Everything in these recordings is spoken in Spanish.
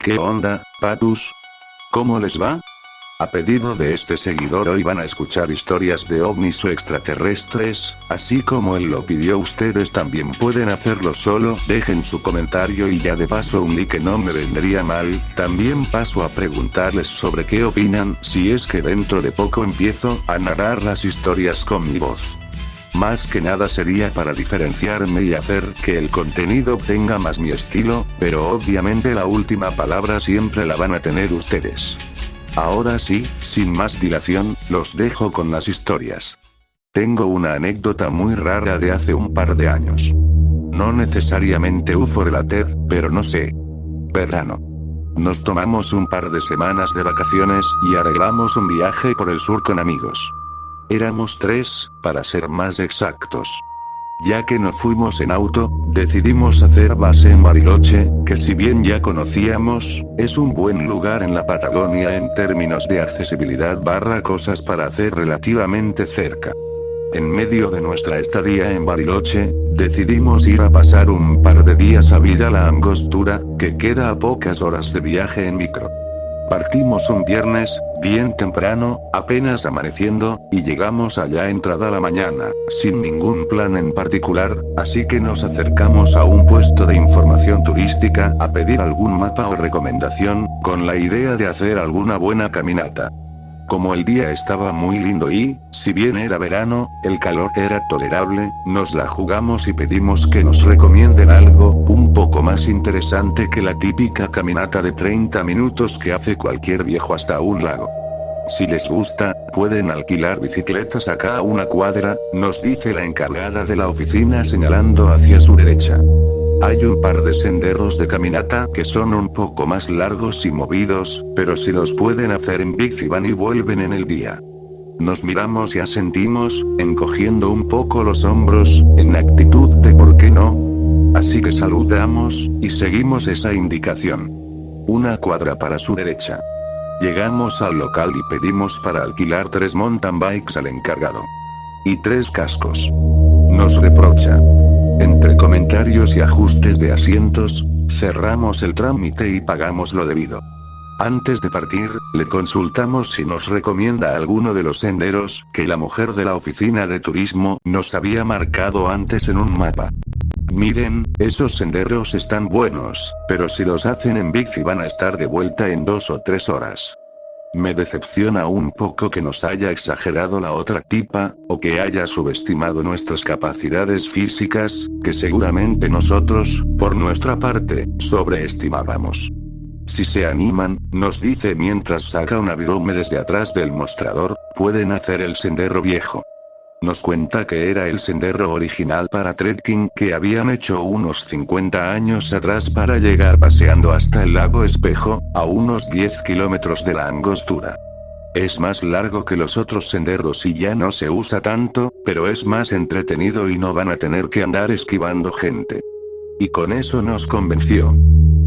¿Qué onda, Patus? ¿Cómo les va? A pedido de este seguidor hoy van a escuchar historias de ovnis o extraterrestres, así como él lo pidió. Ustedes también pueden hacerlo solo, dejen su comentario y ya de paso un like no me vendría mal. También paso a preguntarles sobre qué opinan, si es que dentro de poco empiezo a narrar las historias con mi voz. Más que nada sería para diferenciarme y hacer que el contenido tenga más mi estilo, pero obviamente la última palabra siempre la van a tener ustedes. Ahora sí, sin más dilación, los dejo con las historias. Tengo una anécdota muy rara de hace un par de años. No necesariamente UFO related, pero no sé. Verano. Nos tomamos un par de semanas de vacaciones y arreglamos un viaje por el sur con amigos. Éramos 3, para ser más exactos. Ya que no fuimos en auto, decidimos hacer base en Bariloche, que si bien ya conocíamos, es un buen lugar en la Patagonia en términos de accesibilidad / cosas para hacer relativamente cerca. En medio de nuestra estadía en Bariloche, decidimos ir a pasar un par de días a Villa La Angostura, que queda a pocas horas de viaje en micro. Partimos un viernes, bien temprano, apenas amaneciendo, y llegamos allá entrada la mañana, sin ningún plan en particular, así que nos acercamos a un puesto de información turística a pedir algún mapa o recomendación, con la idea de hacer alguna buena caminata. Como el día estaba muy lindo y, si bien era verano, el calor era tolerable, nos la jugamos y pedimos que nos recomienden algo un poco más interesante que la típica caminata de 30 minutos que hace cualquier viejo hasta un lago. Si les gusta, pueden alquilar bicicletas acá a una cuadra, nos dice la encargada de la oficina señalando hacia su derecha. Hay un par de senderos de caminata que son un poco más largos y movidos, pero si los pueden hacer en bici van y vuelven en el día. Nos miramos y asentimos, encogiendo un poco los hombros, en actitud de ¿por qué no? Así que saludamos, y seguimos esa indicación. Una cuadra para su derecha. Llegamos al local y pedimos para alquilar 3 mountain bikes al encargado. Y 3 cascos. Nos reprocha. Entre comentarios y ajustes de asientos, cerramos el trámite y pagamos lo debido. Antes de partir, le consultamos si nos recomienda alguno de los senderos que la mujer de la oficina de turismo nos había marcado antes en un mapa. Miren, esos senderos están buenos, pero si los hacen en bici van a estar de vuelta en 2 o 3 horas. Me decepciona un poco que nos haya exagerado la otra tipa, o que haya subestimado nuestras capacidades físicas, que seguramente nosotros, por nuestra parte, sobreestimábamos. Si se animan, nos dice mientras saca una bidome desde atrás del mostrador, pueden hacer el sendero viejo. Nos cuenta que era el sendero original para trekking que habían hecho unos 50 años atrás para llegar paseando hasta el lago Espejo, a unos 10 kilómetros de La Angostura. Es más largo que los otros senderos y ya no se usa tanto, pero es más entretenido y no van a tener que andar esquivando gente. Y con eso nos convenció.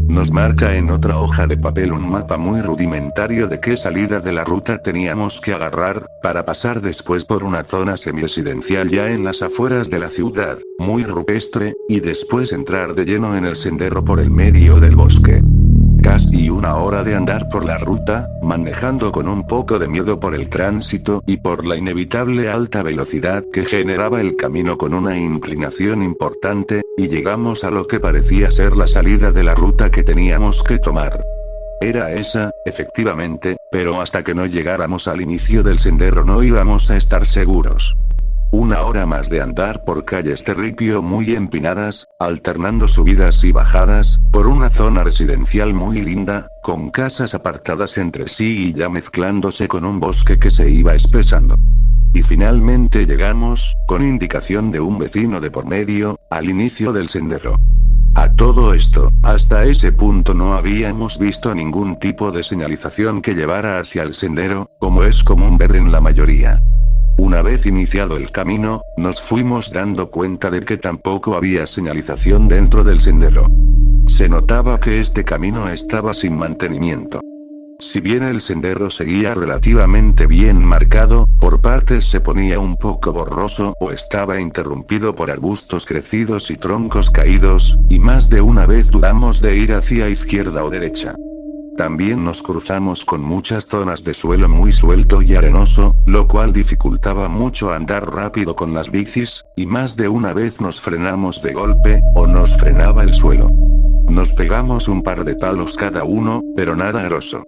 Nos marca en otra hoja de papel un mapa muy rudimentario de qué salida de la ruta teníamos que agarrar, para pasar después por una zona semiresidencial ya en las afueras de la ciudad, muy rupestre, y después entrar de lleno en el sendero por el medio del bosque. Casi una hora de andar por la ruta, manejando con un poco de miedo por el tránsito y por la inevitable alta velocidad que generaba el camino con una inclinación importante, y llegamos a lo que parecía ser la salida de la ruta que teníamos que tomar. Era esa, efectivamente, pero hasta que no llegáramos al inicio del sendero no íbamos a estar seguros. Una hora más de andar por calles terripio muy empinadas, alternando subidas y bajadas, por una zona residencial muy linda, con casas apartadas entre sí y ya mezclándose con un bosque que se iba espesando. Y finalmente llegamos, con indicación de un vecino de por medio, al inicio del sendero. A todo esto, hasta ese punto no habíamos visto ningún tipo de señalización que llevara hacia el sendero, como es común ver en la mayoría. Una vez iniciado el camino, nos fuimos dando cuenta de que tampoco había señalización dentro del sendero. Se notaba que este camino estaba sin mantenimiento. Si bien el sendero seguía relativamente bien marcado, por partes se ponía un poco borroso o estaba interrumpido por arbustos crecidos y troncos caídos, y más de una vez dudamos de ir hacia izquierda o derecha. También nos cruzamos con muchas zonas de suelo muy suelto y arenoso, lo cual dificultaba mucho andar rápido con las bicis, y más de una vez nos frenamos de golpe, o nos frenaba el suelo. Nos pegamos un par de palos cada uno, pero nada grosso.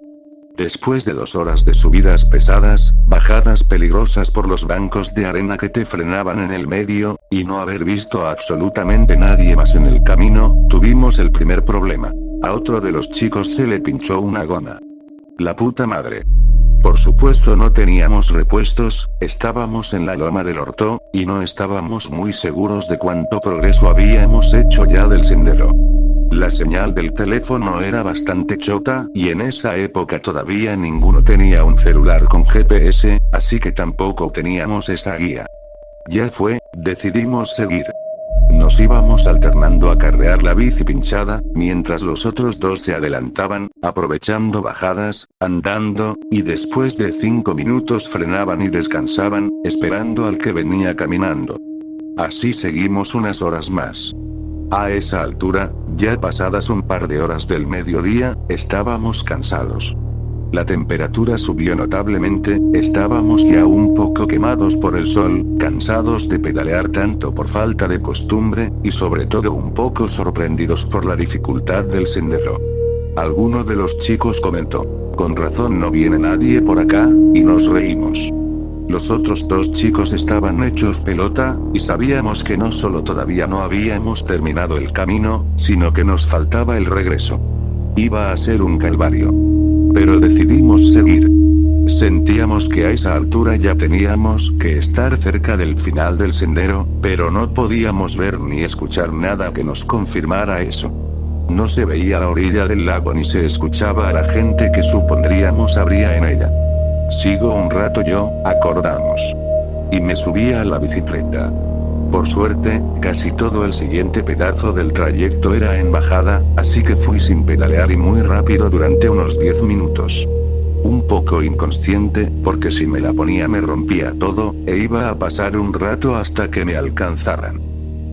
Después de 2 horas de subidas pesadas, bajadas peligrosas por los bancos de arena que te frenaban en el medio, y no haber visto a absolutamente nadie más en el camino, tuvimos el primer problema. A otro de los chicos se le pinchó una goma. La puta madre. Por supuesto no teníamos repuestos, estábamos en la loma del Orto, y no estábamos muy seguros de cuánto progreso habíamos hecho ya del sendero. La señal del teléfono era bastante chota, y en esa época todavía ninguno tenía un celular con GPS, así que tampoco teníamos esa guía. Ya fue, decidimos seguir. Nos íbamos alternando a carrear la bici pinchada, mientras los otros dos se adelantaban, aprovechando bajadas, andando, y después de 5 minutos frenaban y descansaban, esperando al que venía caminando. Así seguimos unas horas más. A esa altura, ya pasadas un par de horas del mediodía, estábamos cansados. La temperatura subió notablemente, estábamos ya un poco quemados por el sol, cansados de pedalear tanto por falta de costumbre, y sobre todo un poco sorprendidos por la dificultad del sendero. Alguno de los chicos comentó: "Con razón no viene nadie por acá", y nos reímos. Los otros 2 chicos estaban hechos pelota, y sabíamos que no solo todavía no habíamos terminado el camino, sino que nos faltaba el regreso. Iba a ser un calvario. Pero decidimos seguir. Sentíamos que a esa altura ya teníamos que estar cerca del final del sendero, pero no podíamos ver ni escuchar nada que nos confirmara eso. No se veía la orilla del lago ni se escuchaba a la gente que supondríamos habría en ella. Sigo un rato yo, acordamos. Y me subí a la bicicleta. Por suerte, casi todo el siguiente pedazo del trayecto era en bajada, así que fui sin pedalear y muy rápido durante unos 10 minutos. Un poco inconsciente, porque si me la ponía me rompía todo, e iba a pasar un rato hasta que me alcanzaran.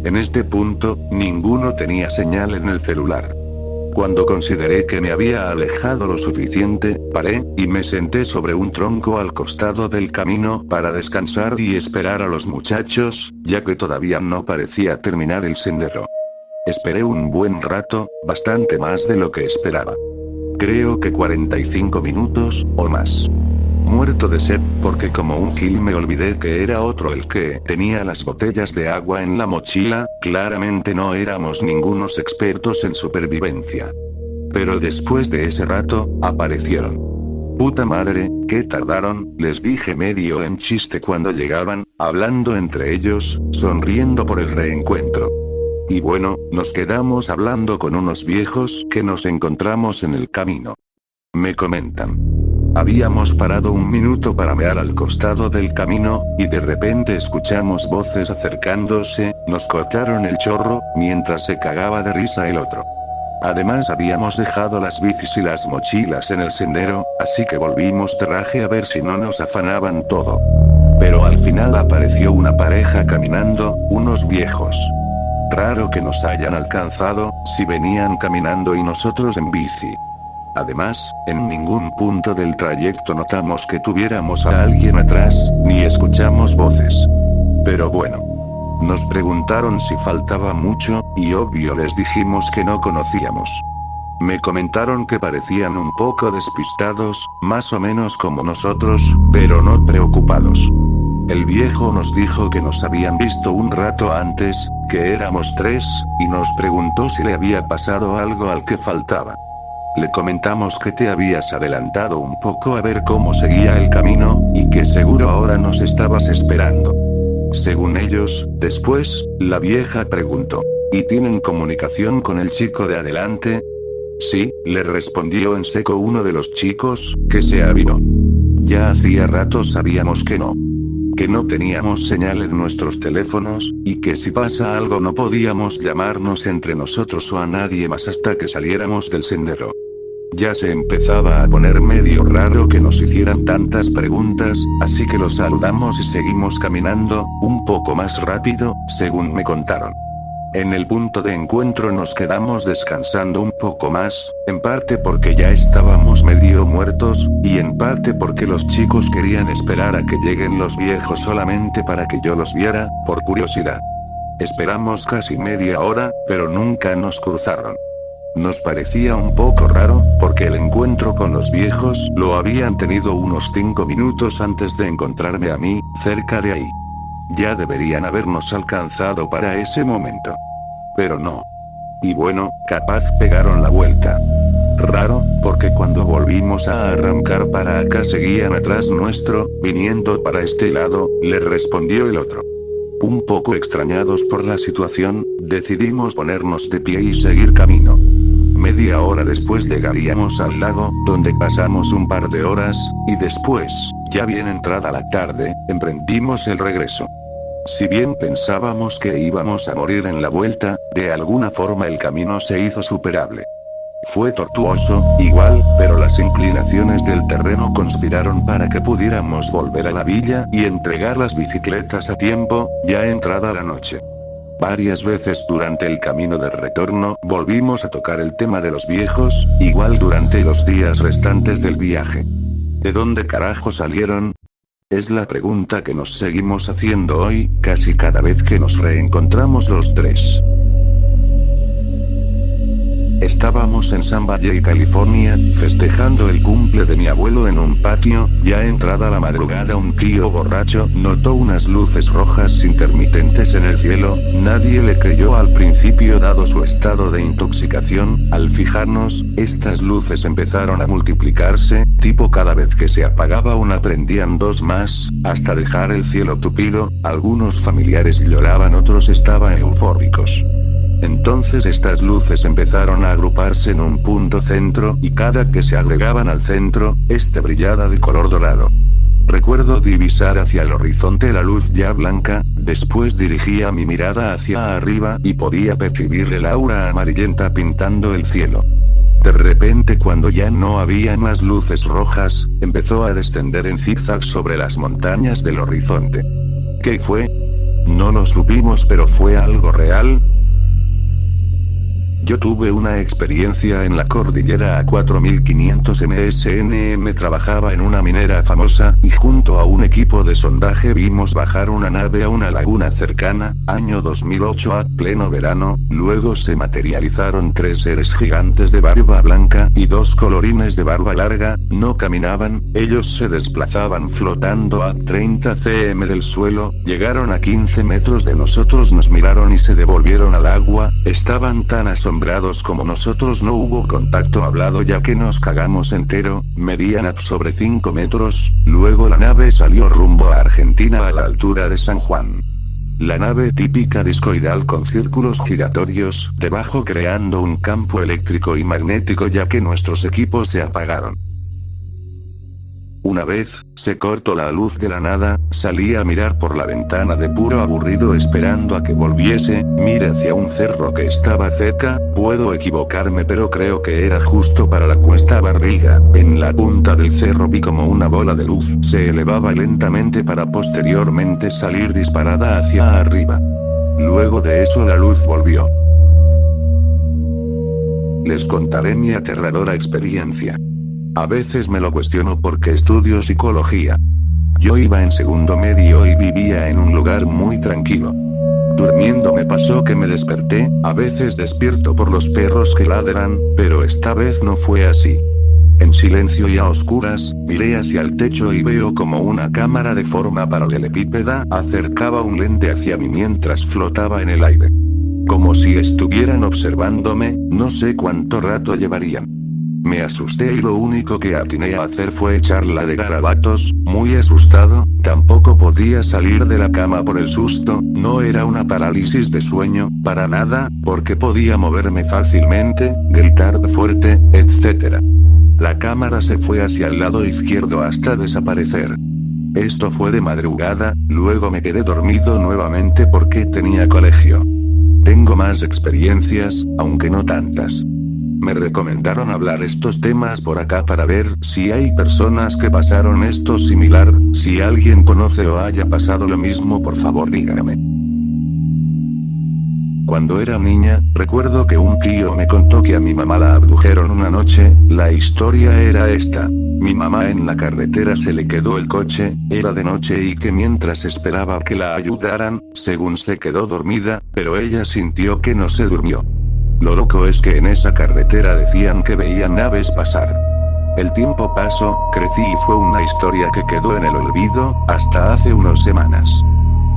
En este punto, ninguno tenía señal en el celular. Cuando consideré que me había alejado lo suficiente, paré, y me senté sobre un tronco al costado del camino para descansar y esperar a los muchachos, ya que todavía no parecía terminar el sendero. Esperé un buen rato, bastante más de lo que esperaba. Creo que 45 minutos, o más. Muerto de sed, porque como un gil me olvidé que era otro el que tenía las botellas de agua en la mochila, claramente no éramos ningunos expertos en supervivencia. Pero después de ese rato, aparecieron. Puta madre, ¿qué tardaron?, les dije medio en chiste cuando llegaban, hablando entre ellos, sonriendo por el reencuentro. Y bueno, nos quedamos hablando con unos viejos que nos encontramos en el camino. Me comentan. Habíamos parado un minuto para mear al costado del camino, y de repente escuchamos voces acercándose, nos cortaron el chorro, mientras se cagaba de risa el otro. Además habíamos dejado las bicis y las mochilas en el sendero, así que volvimos de raje a ver si no nos afanaban todo. Pero al final apareció una pareja caminando, unos viejos. Raro que nos hayan alcanzado, si venían caminando y nosotros en bici. Además, en ningún punto del trayecto notamos que tuviéramos a alguien atrás, ni escuchamos voces. Pero bueno. Nos preguntaron si faltaba mucho, y obvio les dijimos que no conocíamos. Me comentaron que parecían un poco despistados, más o menos como nosotros, pero no preocupados. El viejo nos dijo que nos habían visto un rato antes, que éramos 3, y nos preguntó si le había pasado algo al que faltaba. Le comentamos que te habías adelantado un poco a ver cómo seguía el camino, y que seguro ahora nos estabas esperando. Según ellos, después, la vieja preguntó: ¿y tienen comunicación con el chico de adelante? Sí, le respondió en seco uno de los chicos, que se aviró. Ya hacía rato sabíamos que no teníamos señal en nuestros teléfonos, y que si pasa algo no podíamos llamarnos entre nosotros o a nadie más hasta que saliéramos del sendero. Ya se empezaba a poner medio raro que nos hicieran tantas preguntas, así que los saludamos y seguimos caminando, un poco más rápido, según me contaron. En el punto de encuentro nos quedamos descansando un poco más, en parte porque ya estábamos medio muertos, y en parte porque los chicos querían esperar a que lleguen los viejos solamente para que yo los viera, por curiosidad. Esperamos casi media hora, pero nunca nos cruzaron. Nos parecía un poco raro, porque el encuentro con los viejos lo habían tenido unos 5 minutos antes de encontrarme a mí, cerca de ahí. Ya deberían habernos alcanzado para ese momento. Pero no. Y bueno, capaz pegaron la vuelta. Raro, porque cuando volvimos a arrancar para acá seguían atrás nuestro, viniendo para este lado, le respondió el otro. Un poco extrañados por la situación, decidimos ponernos de pie y seguir camino. Media hora después llegaríamos al lago, donde pasamos un par de horas, y después, ya bien entrada la tarde, emprendimos el regreso. Si bien pensábamos que íbamos a morir en la vuelta, de alguna forma el camino se hizo superable. Fue tortuoso, igual, pero las inclinaciones del terreno conspiraron para que pudiéramos volver a la villa y entregar las bicicletas a tiempo, ya entrada la noche. Varias veces durante el camino de retorno volvimos a tocar el tema de los viejos, igual durante los días restantes del viaje. ¿De dónde carajo salieron? Es la pregunta que nos seguimos haciendo hoy, casi cada vez que nos reencontramos los tres. Estábamos en San Valley, California, festejando el cumple de mi abuelo en un patio. Ya entrada la madrugada un tío borracho notó unas luces rojas intermitentes en el cielo. Nadie le creyó al principio dado su estado de intoxicación. Al fijarnos, estas luces empezaron a multiplicarse, tipo cada vez que se apagaba una prendían dos más, hasta dejar el cielo tupido. Algunos familiares lloraban, otros estaban eufóricos. Entonces estas luces empezaron a agruparse en un punto centro, y cada que se agregaban al centro, este brillaba de color dorado. Recuerdo divisar hacia el horizonte la luz ya blanca, después dirigía mi mirada hacia arriba y podía percibir el aura amarillenta pintando el cielo. De repente, cuando ya no había más luces rojas, empezó a descender en zigzag sobre las montañas del horizonte. ¿Qué fue? No lo supimos, pero fue algo real. Yo tuve una experiencia en la cordillera a 4500 MSNM. Trabajaba en una minera famosa, y junto a un equipo de sondaje vimos bajar una nave a una laguna cercana, año 2008 a pleno verano. Luego se materializaron 3 seres gigantes de barba blanca, y 2 colorines de barba larga. No caminaban, ellos se desplazaban flotando a 30 cm del suelo, llegaron a 15 metros de nosotros, nos miraron y se devolvieron al agua. Estaban tan asombrados como nosotros, no hubo contacto hablado ya que nos cagamos entero. Medían sobre 5 metros, luego la nave salió rumbo a Argentina a la altura de San Juan. La nave típica discoidal con círculos giratorios debajo, creando un campo eléctrico y magnético ya que nuestros equipos se apagaron. Una vez se cortó la luz de la nada, salí a mirar por la ventana de puro aburrido esperando a que volviese. Miré hacia un cerro que estaba cerca, puedo equivocarme pero creo que era justo para la Cuesta Barriga. En la punta del cerro vi como una bola de luz se elevaba lentamente para posteriormente salir disparada hacia arriba. Luego de eso la luz volvió. Les contaré mi aterradora experiencia. A veces me lo cuestiono porque estudio psicología. Yo iba en segundo medio y vivía en un lugar muy tranquilo. Durmiendo me pasó que me desperté, a veces despierto por los perros que ladran, pero esta vez no fue así. En silencio y a oscuras, miré hacia el techo y veo como una cámara de forma paralelepípeda acercaba un lente hacia mí mientras flotaba en el aire. Como si estuvieran observándome, no sé cuánto rato llevarían. Me asusté y lo único que atiné a hacer fue echarla de garabatos, muy asustado. Tampoco podía salir de la cama por el susto. No era una parálisis de sueño, para nada, porque podía moverme fácilmente, gritar fuerte, etc. La cámara se fue hacia el lado izquierdo hasta desaparecer. Esto fue de madrugada, luego me quedé dormido nuevamente porque tenía colegio. Tengo más experiencias, aunque no tantas. Me recomendaron hablar estos temas por acá para ver si hay personas que pasaron esto similar. Si alguien conoce o haya pasado lo mismo, por favor dígame. Cuando era niña, recuerdo que un tío me contó que a mi mamá la abdujeron una noche. La historia era esta. Mi mamá en la carretera se le quedó el coche, era de noche y que mientras esperaba que la ayudaran, según se quedó dormida, pero ella sintió que no se durmió. Lo loco es que en esa carretera decían que veían naves pasar. El tiempo pasó, crecí y fue una historia que quedó en el olvido, hasta hace unas semanas.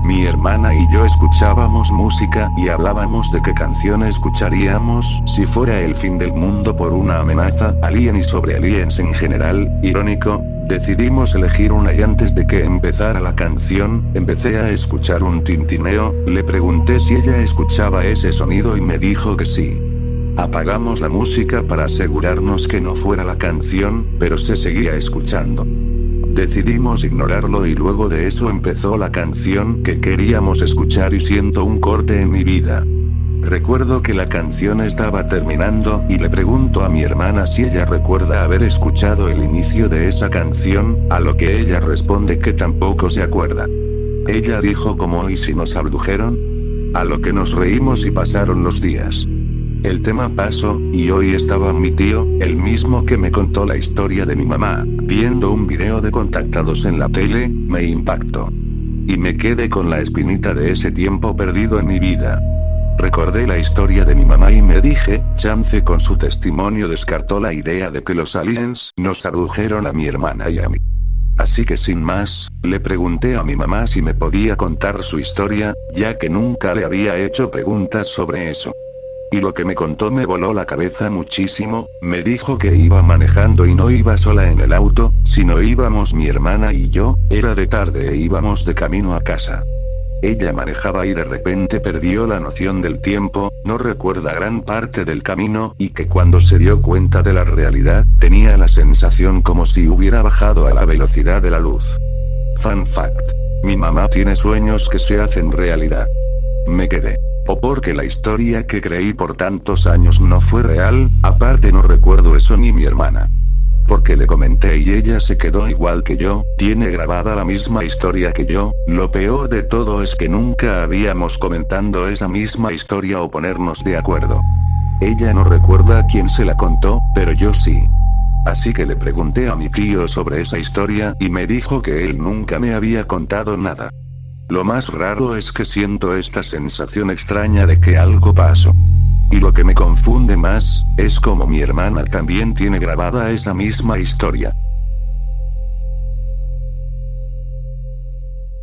Mi hermana y yo escuchábamos música y hablábamos de qué canción escucharíamos si fuera el fin del mundo por una amenaza alien y sobre aliens en general. Irónico, decidimos elegir una y antes de que empezara la canción, empecé a escuchar un tintineo, le pregunté si ella escuchaba ese sonido y me dijo que sí. Apagamos la música para asegurarnos que no fuera la canción, pero se seguía escuchando. Decidimos ignorarlo y luego de eso empezó la canción que queríamos escuchar y siento un corte en mi vida. Recuerdo que la canción estaba terminando y le pregunto a mi hermana si ella recuerda haber escuchado el inicio de esa canción, a lo que ella responde que tampoco se acuerda. Ella dijo como ¿y si nos abdujeron? A lo que nos reímos y pasaron los días. El tema pasó, y hoy estaba mi tío, el mismo que me contó la historia de mi mamá, viendo un video de Contactados en la tele, me impactó. Y me quedé con la espinita de ese tiempo perdido en mi vida. Recordé la historia de mi mamá y me dije, chance con su testimonio descartó la idea de que los aliens nos abdujeron a mi hermana y a mí. Así que sin más, le pregunté a mi mamá si me podía contar su historia, ya que nunca le había hecho preguntas sobre eso. Y lo que me contó me voló la cabeza muchísimo, me dijo que iba manejando y no iba sola en el auto, sino íbamos mi hermana y yo, era de tarde e íbamos de camino a casa. Ella manejaba y de repente perdió la noción del tiempo, no recuerda gran parte del camino y que cuando se dio cuenta de la realidad, tenía la sensación como si hubiera bajado a la velocidad de la luz. Fun fact. Mi mamá tiene sueños que se hacen realidad. Me quedé. O porque la historia que creí por tantos años no fue real, aparte no recuerdo eso ni mi hermana. Porque le comenté y ella se quedó igual que yo, tiene grabada la misma historia que yo, lo peor de todo es que nunca habíamos comentado esa misma historia o ponernos de acuerdo. Ella no recuerda a quién se la contó, pero yo sí. Así que le pregunté a mi tío sobre esa historia y me dijo que él nunca me había contado nada. Lo más raro es que siento esta sensación extraña de que algo pasó. Y lo que me confunde más, es como mi hermana también tiene grabada esa misma historia.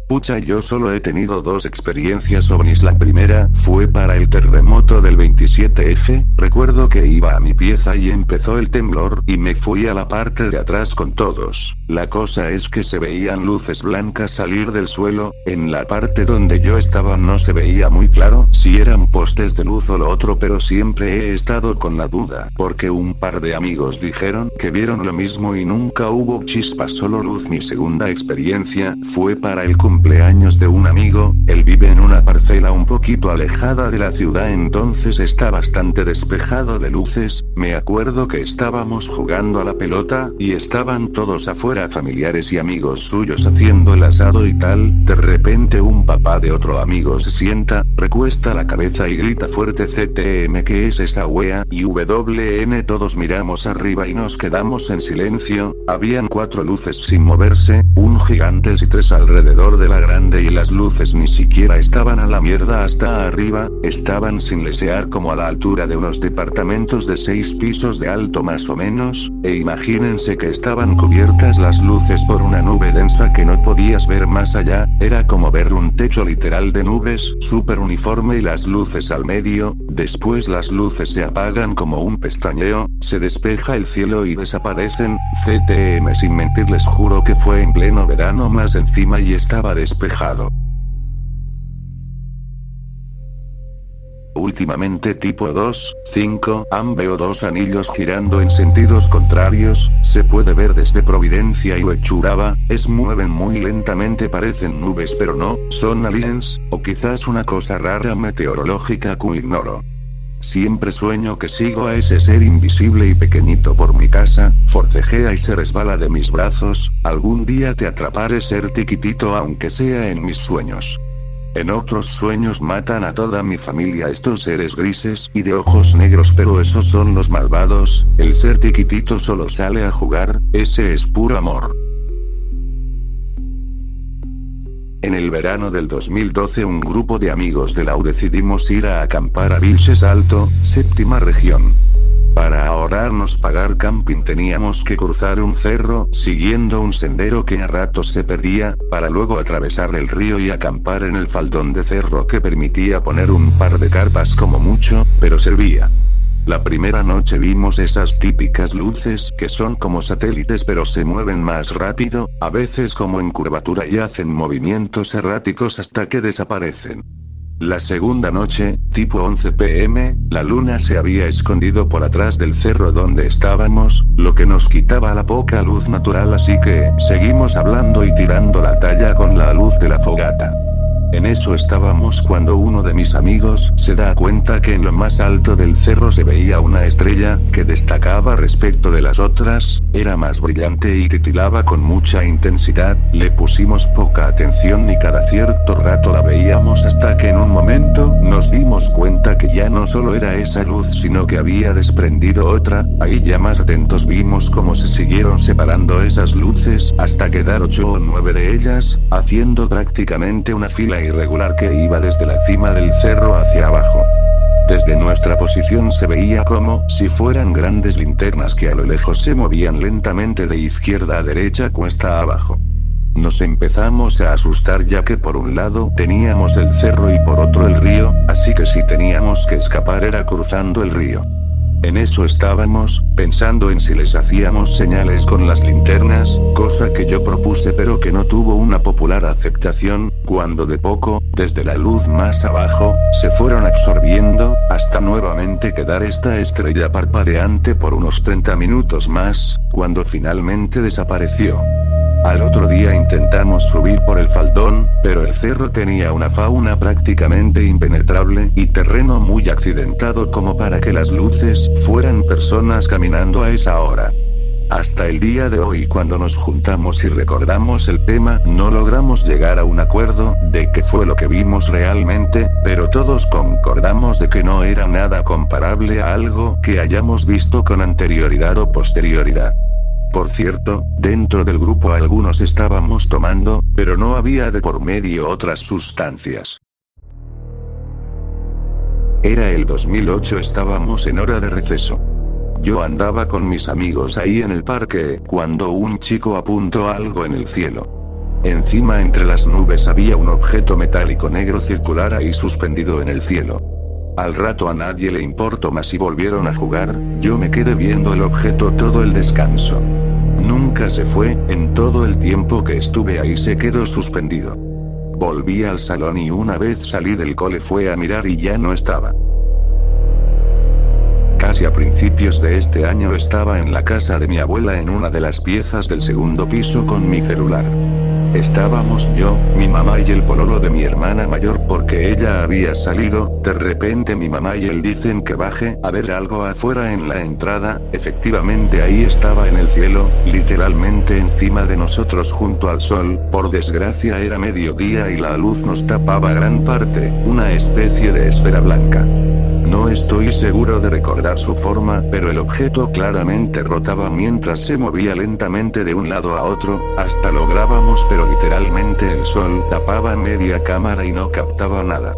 Pucha, yo solo he tenido dos experiencias ovnis. La primera fue para el terremoto del 27F, recuerdo que iba a mi pieza y empezó el temblor y me fui a la parte de atrás con todos. La cosa es que se veían luces blancas salir del suelo, en la parte donde yo estaba no se veía muy claro si eran postes de luz o lo otro, pero siempre he estado con la duda, porque un par de amigos dijeron que vieron lo mismo y nunca hubo chispas, solo luz. Mi segunda experiencia fue para el cumpleaños de un amigo, él vive en una parcela un poquito alejada de la ciudad, entonces está bastante despejado de luces. Me acuerdo que estábamos jugando a la pelota, y estaban todos afuera, familiares y amigos suyos haciendo el asado y tal. De repente un papá de otro amigo se sienta, recuesta la cabeza y grita fuerte CTM, ¿qué es esa wea? Y WN. Todos miramos arriba y nos quedamos en silencio. Habían 4 luces sin moverse, un gigantes y 3 alrededor de la grande, y las luces ni siquiera estaban a la mierda hasta arriba, estaban sin lesear como a la altura de unos departamentos de 6 pisos de alto más o menos, e imagínense que estaban cubiertas las luces por una nube densa que no podías ver más allá, era como ver un techo literal de nubes, súper uniforme y las luces al medio. Después las luces se apagan como un pestañeo, se despeja el cielo y desaparecen. CTM, sin mentir les juro que fue en pleno verano más encima y estaba despejado. Últimamente tipo 2, 5, veo 2 anillos girando en sentidos contrarios, se puede ver desde Providencia y Huechuraba, mueven muy lentamente, parecen nubes pero no, son aliens, o quizás una cosa rara meteorológica que ignoro. Siempre sueño que sigo a ese ser invisible y pequeñito por mi casa, forcejea y se resbala de mis brazos, algún día te atraparé ser tiquitito aunque sea en mis sueños. En otros sueños matan a toda mi familia estos seres grises y de ojos negros, pero esos son los malvados, el ser tiquitito solo sale a jugar, ese es puro amor. En el verano del 2012 un grupo de amigos de la U decidimos ir a acampar a Vilches Alto, séptima región. Para ahorrarnos pagar camping teníamos que cruzar un cerro, siguiendo un sendero que a ratos se perdía, para luego atravesar el río y acampar en el faldón de cerro que permitía poner un par de carpas como mucho, pero servía. La primera noche vimos esas típicas luces que son como satélites pero se mueven más rápido, a veces como en curvatura y hacen movimientos erráticos hasta que desaparecen. La segunda noche, tipo 11 p.m., la luna se había escondido por atrás del cerro donde estábamos, lo que nos quitaba la poca luz natural, así que seguimos hablando y tirando la talla con la luz de la fogata. En eso estábamos cuando uno de mis amigos se da cuenta que en lo más alto del cerro se veía una estrella, que destacaba respecto de las otras, era más brillante y titilaba con mucha intensidad. Le pusimos poca atención y cada cierto rato la veíamos hasta que en un momento nos dimos cuenta que ya no solo era esa luz sino que había desprendido otra. Ahí ya más atentos vimos cómo se siguieron separando esas luces hasta quedar 8 o 9 de ellas, haciendo prácticamente una fila irregular que iba desde la cima del cerro hacia abajo. Desde nuestra posición se veía como si fueran grandes linternas que a lo lejos se movían lentamente de izquierda a derecha cuesta abajo. Nos empezamos a asustar ya que por un lado teníamos el cerro y por otro el río, así que si teníamos que escapar era cruzando el río. En eso estábamos, pensando en si les hacíamos señales con las linternas, cosa que yo propuse pero que no tuvo una popular aceptación, cuando de poco, desde la luz más abajo, se fueron absorbiendo, hasta nuevamente quedar esta estrella parpadeante por unos 30 minutos más, cuando finalmente desapareció. Al otro día intentamos subir por el faldón, pero el cerro tenía una fauna prácticamente impenetrable y terreno muy accidentado como para que las luces fueran personas caminando a esa hora. Hasta el día de hoy, cuando nos juntamos y recordamos el tema, no logramos llegar a un acuerdo de qué fue lo que vimos realmente, pero todos concordamos de que no era nada comparable a algo que hayamos visto con anterioridad o posterioridad. Por cierto, dentro del grupo algunos estábamos tomando, pero no había de por medio otras sustancias. Era el 2008, estábamos en hora de receso. Yo andaba con mis amigos ahí en el parque, cuando un chico apuntó algo en el cielo. Encima entre las nubes había un objeto metálico negro circular ahí suspendido en el cielo. Al rato a nadie le importó más y volvieron a jugar, yo me quedé viendo el objeto todo el descanso. Nunca se fue, en todo el tiempo que estuve ahí se quedó suspendido. Volví al salón y una vez salí del cole fue a mirar y ya no estaba. Casi a principios de este año estaba en la casa de mi abuela en una de las piezas del segundo piso con mi celular. Estábamos yo, mi mamá y el pololo de mi hermana mayor porque ella había salido. De repente mi mamá y él dicen que baje a ver algo afuera en la entrada. Efectivamente ahí estaba en el cielo, literalmente encima de nosotros junto al sol. Por desgracia era mediodía y la luz nos tapaba gran parte, una especie de esfera blanca. No estoy seguro de recordar su forma, pero el objeto claramente rotaba mientras se movía lentamente de un lado a otro, hasta lo grabamos pero literalmente el sol tapaba media cámara y no captaba nada.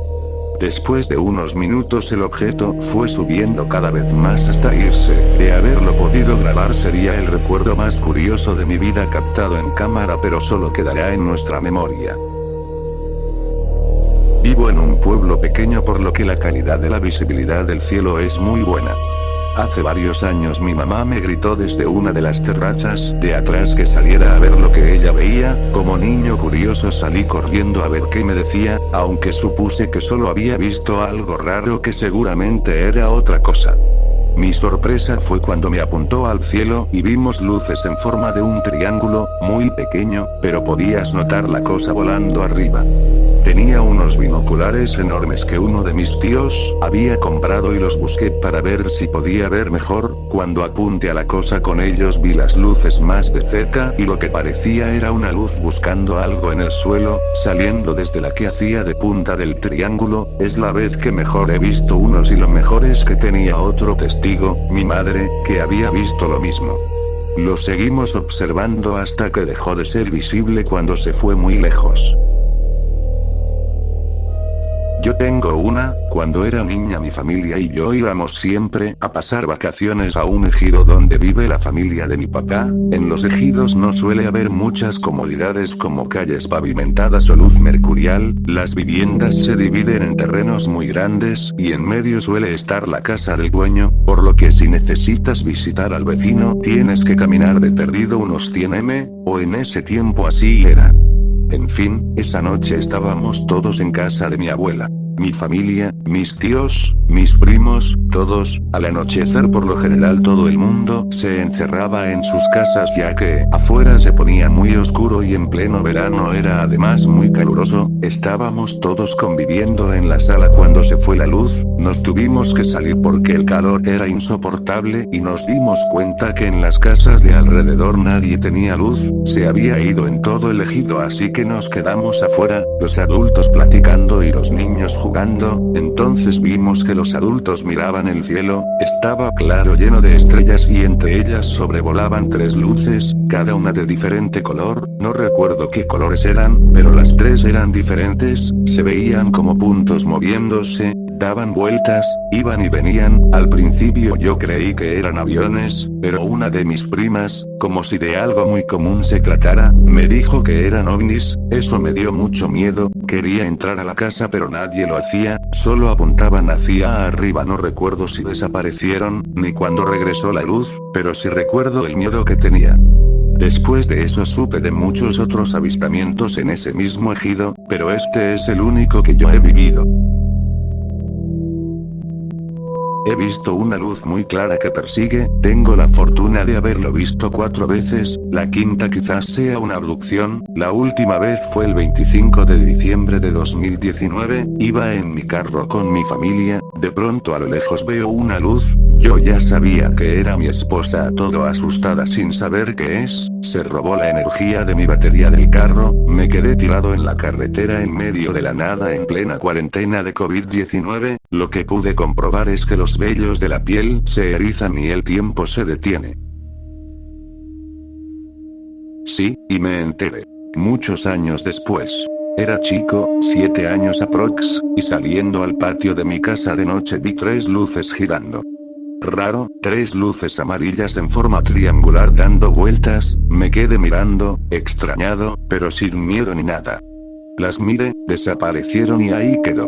Después de unos minutos el objeto fue subiendo cada vez más hasta irse. De haberlo podido grabar sería el recuerdo más curioso de mi vida captado en cámara, pero solo quedará en nuestra memoria. Vivo en un pueblo pequeño por lo que la calidad de la visibilidad del cielo es muy buena. Hace varios años mi mamá me gritó desde una de las terrazas de atrás que saliera a ver lo que ella veía. Como niño curioso salí corriendo a ver qué me decía, aunque supuse que solo había visto algo raro que seguramente era otra cosa. Mi sorpresa fue cuando me apuntó al cielo y vimos luces en forma de un triángulo, muy pequeño, pero podías notar la cosa volando arriba. Tenía unos binoculares enormes que uno de mis tíos había comprado y los busqué para ver si podía ver mejor. Cuando apunté a la cosa con ellos vi las luces más de cerca y lo que parecía era una luz buscando algo en el suelo, saliendo desde la que hacía de punta del triángulo. Es la vez que mejor he visto unos y lo mejor es que tenía otro testigo, mi madre, que había visto lo mismo. Lo seguimos observando hasta que dejó de ser visible cuando se fue muy lejos. Yo tengo una. Cuando era niña mi familia y yo íbamos siempre a pasar vacaciones a un ejido donde vive la familia de mi papá. En los ejidos no suele haber muchas comodidades como calles pavimentadas o luz mercurial, las viviendas se dividen en terrenos muy grandes y en medio suele estar la casa del dueño, por lo que si necesitas visitar al vecino tienes que caminar de perdido unos 100 m, o en ese tiempo así era. En fin, esa noche estábamos todos en casa de mi abuela. Mi familia, mis tíos, mis primos, todos. Al anochecer por lo general todo el mundo se encerraba en sus casas ya que afuera se ponía muy oscuro y en pleno verano era además muy caluroso. Estábamos todos conviviendo en la sala cuando se fue la luz, nos tuvimos que salir porque el calor era insoportable y nos dimos cuenta que en las casas de alrededor nadie tenía luz, se había ido en todo el ejido así que nos quedamos afuera, los adultos platicando y los niños jugando. Entonces vimos que los adultos miraban el cielo, estaba claro lleno de estrellas y entre ellas sobrevolaban 3 luces, cada una de diferente color, no recuerdo qué colores eran, pero las 3 eran diferentes, se veían como puntos moviéndose, daban vueltas, iban y venían. Al principio yo creí que eran aviones, pero una de mis primas, como si de algo muy común se tratara, me dijo que eran ovnis. Eso me dio mucho miedo, quería entrar a la casa pero nadie lo hacía, solo apuntaban hacia arriba. No recuerdo si desaparecieron, ni cuando regresó la luz, pero sí recuerdo el miedo que tenía. Después de eso supe de muchos otros avistamientos en ese mismo ejido, pero este es el único que yo he vivido. He visto una luz muy clara que persigue, tengo la fortuna de haberlo visto 4 veces, la quinta quizás sea una abducción. La última vez fue el 25 de diciembre de 2019, iba en mi carro con mi familia, de pronto a lo lejos veo una luz, yo ya sabía que era mi esposa, todo asustada sin saber qué es, se robó la energía de mi batería del carro, me quedé tirado en la carretera en medio de la nada en plena cuarentena de COVID-19, lo que pude comprobar es que los vellos de la piel se erizan y el tiempo se detiene. Sí, y me enteré. Muchos años después. Era chico, 7 años aprox, y saliendo al patio de mi casa de noche vi 3 luces girando. Raro, 3 luces amarillas en forma triangular dando vueltas, me quedé mirando, extrañado, pero sin miedo ni nada. Las miré, desaparecieron y ahí quedó.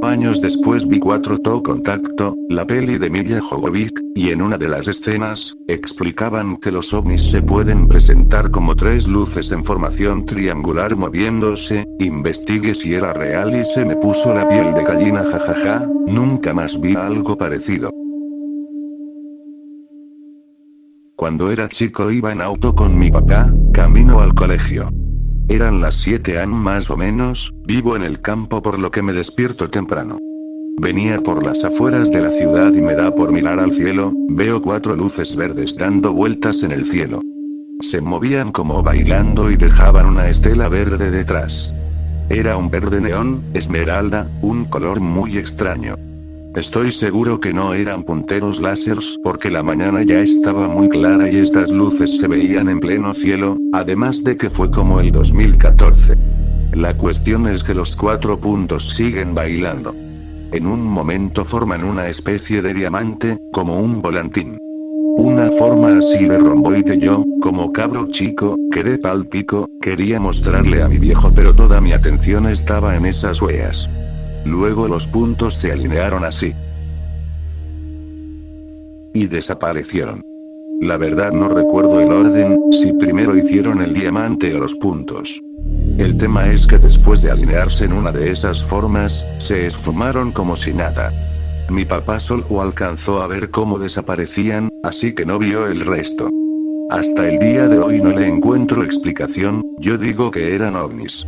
Años después vi 4 To Contacto, la peli de Milla Jovovich, y en una de las escenas, explicaban que los ovnis se pueden presentar como 3 luces en formación triangular moviéndose. Investigué si era real y se me puso la piel de gallina, jajaja, nunca más vi algo parecido. Cuando era chico iba en auto con mi papá, camino al colegio. Eran las 7 am más o menos, vivo en el campo por lo que me despierto temprano. Venía por las afueras de la ciudad y me da por mirar al cielo, veo 4 luces verdes dando vueltas en el cielo. Se movían como bailando y dejaban una estela verde detrás. Era un verde neón, esmeralda, un color muy extraño. Estoy seguro que no eran punteros láseres porque la mañana ya estaba muy clara y estas luces se veían en pleno cielo, además de que fue como el 2014. La cuestión es que los 4 puntos siguen bailando. En un momento forman una especie de diamante, como un volantín. Una forma así de romboide. Yo, como cabro chico, quedé pal pico, quería mostrarle a mi viejo pero toda mi atención estaba en esas huellas. Luego los puntos se alinearon así. Y desaparecieron. La verdad no recuerdo el orden, si primero hicieron el diamante o los puntos. El tema es que después de alinearse en una de esas formas, se esfumaron como si nada. Mi papá solo alcanzó a ver cómo desaparecían, así que no vio el resto. Hasta el día de hoy no le encuentro explicación, yo digo que eran ovnis.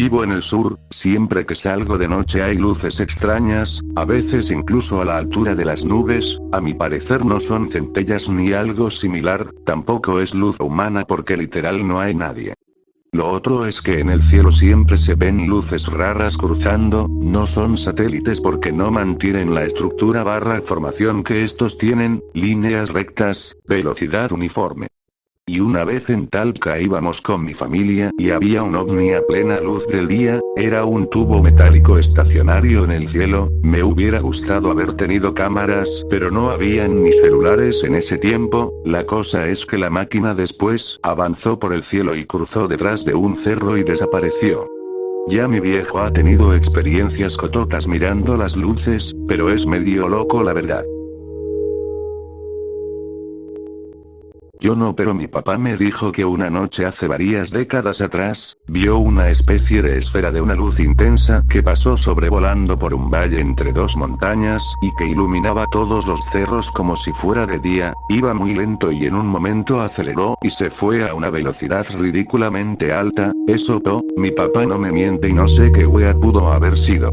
Vivo en el sur, siempre que salgo de noche hay luces extrañas, a veces incluso a la altura de las nubes, a mi parecer no son centellas ni algo similar, tampoco es luz humana porque literal no hay nadie. Lo otro es que en el cielo siempre se ven luces raras cruzando, no son satélites porque no mantienen la estructura barra formación que estos tienen, líneas rectas, velocidad uniforme. Y una vez en Talca íbamos con mi familia y había un ovni a plena luz del día, era un tubo metálico estacionario en el cielo, me hubiera gustado haber tenido cámaras, pero no habían ni celulares en ese tiempo, la cosa es que la máquina después avanzó por el cielo y cruzó detrás de un cerro y desapareció. Ya mi viejo ha tenido experiencias cototas mirando las luces, pero es medio loco la verdad. Yo no, pero mi papá me dijo que una noche hace varias décadas atrás, vio una especie de esfera de una luz intensa que pasó sobrevolando por un valle entre dos montañas y que iluminaba todos los cerros como si fuera de día, iba muy lento y en un momento aceleró y se fue a una velocidad ridículamente alta, eso mi papá no me miente y no sé qué wea pudo haber sido.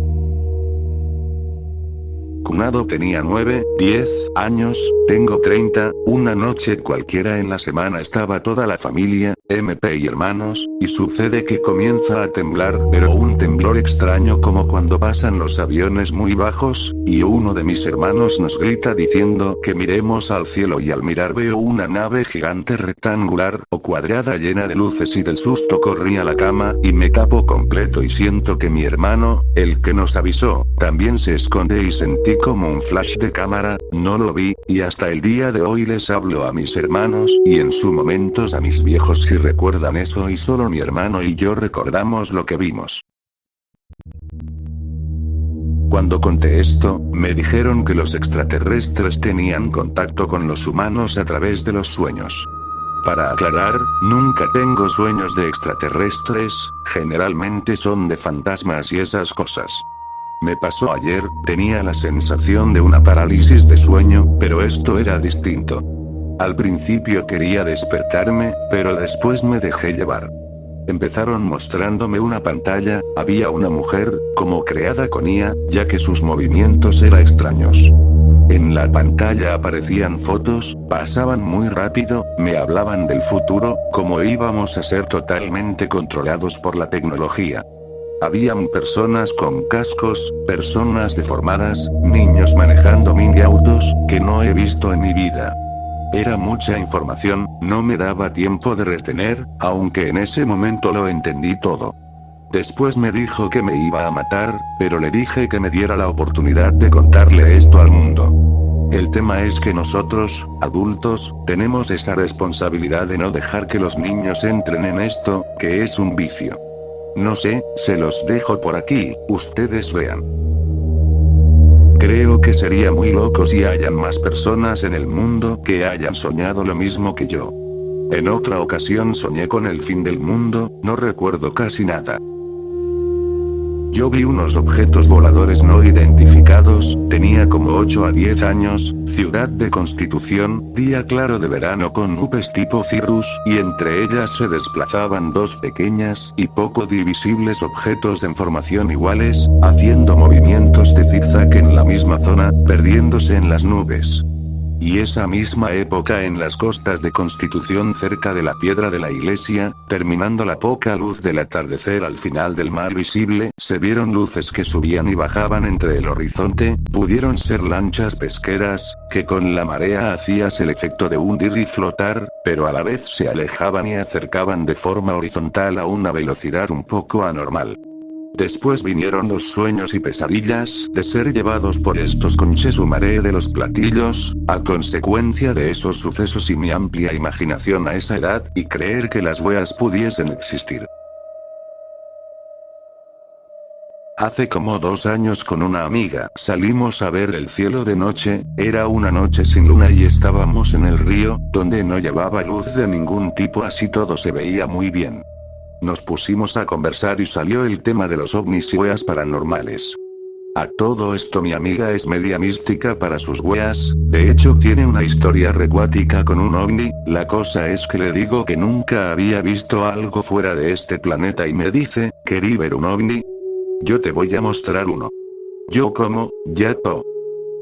Cunado tenía 9, 10 años, tengo 30, una noche cualquiera en la semana estaba toda la familia, MP y hermanos, y sucede que comienza a temblar, pero un temblor extraño como cuando pasan los aviones muy bajos, y uno de mis hermanos nos grita diciendo que miremos al cielo y al mirar veo una nave gigante rectangular o cuadrada llena de luces y del susto corrí a la cama y me tapo completo y siento que mi hermano, el que nos avisó, también se esconde y sentí como un flash de cámara, no lo vi, y hasta el día de hoy les hablo a mis hermanos y en su momentos a mis viejos si recuerdan eso y solo mi hermano y yo recordamos lo que vimos. Cuando conté esto, me dijeron que los extraterrestres tenían contacto con los humanos a través de los sueños. Para aclarar, nunca tengo sueños de extraterrestres, generalmente son de fantasmas y esas cosas. Me pasó ayer, tenía la sensación de una parálisis de sueño, pero esto era distinto. Al principio quería despertarme, pero después me dejé llevar. Empezaron mostrándome una pantalla, había una mujer, como creada con IA, ya que sus movimientos eran extraños. En la pantalla aparecían fotos, pasaban muy rápido, me hablaban del futuro, como íbamos a ser totalmente controlados por la tecnología. Habían personas con cascos, personas deformadas, niños manejando mini autos, que no he visto en mi vida. Era mucha información, no me daba tiempo de retener, aunque en ese momento lo entendí todo. Después me dijo que me iba a matar, pero le dije que me diera la oportunidad de contarle esto al mundo. El tema es que nosotros, adultos, tenemos esa responsabilidad de no dejar que los niños entren en esto, que es un vicio. No sé, se los dejo por aquí, ustedes vean. Creo que sería muy loco si hayan más personas en el mundo que hayan soñado lo mismo que yo. En otra ocasión soñé con el fin del mundo, no recuerdo casi nada. Yo vi unos objetos voladores no identificados, tenía como 8 a 10 años, ciudad de Constitución, día claro de verano con nubes tipo cirrus, y entre ellas se desplazaban dos pequeñas y poco divisibles objetos en formación iguales, haciendo movimientos de zigzag en la misma zona, perdiéndose en las nubes. Y esa misma época en las costas de Constitución cerca de la piedra de la iglesia, terminando la poca luz del atardecer al final del mar visible, se vieron luces que subían y bajaban entre el horizonte, pudieron ser lanchas pesqueras, que con la marea hacías el efecto de hundir y flotar, pero a la vez se alejaban y acercaban de forma horizontal a una velocidad un poco anormal. Después vinieron los sueños y pesadillas de ser llevados por estos conchesumaré de los platillos, a consecuencia de esos sucesos y mi amplia imaginación a esa edad, y creer que las weas pudiesen existir. Hace como 2 años con una amiga salimos a ver el cielo de noche, era una noche sin luna y estábamos en el río, donde no llevaba luz de ningún tipo así todo se veía muy bien. Nos pusimos a conversar y salió el tema de los ovnis y weas paranormales. A todo esto mi amiga es media mística para sus weas, de hecho tiene una historia recuática con un ovni, la cosa es que le digo que nunca había visto algo fuera de este planeta y me dice, ¿querí ver un ovni? Yo te voy a mostrar uno. Yo como, ya to.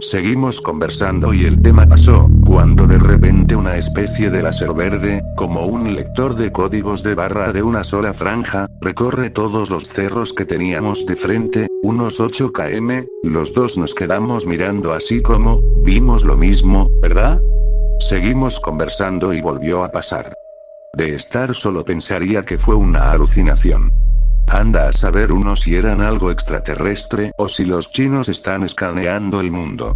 Seguimos conversando y el tema pasó, cuando de repente una especie de láser verde, como un lector de códigos de barra de una sola franja, recorre todos los cerros que teníamos de frente, unos 8 km, los dos nos quedamos mirando así como, vimos lo mismo, ¿verdad? Seguimos conversando y volvió a pasar. De estar solo pensaría que fue una alucinación. Anda a saber uno si eran algo extraterrestre o si los chinos están escaneando el mundo.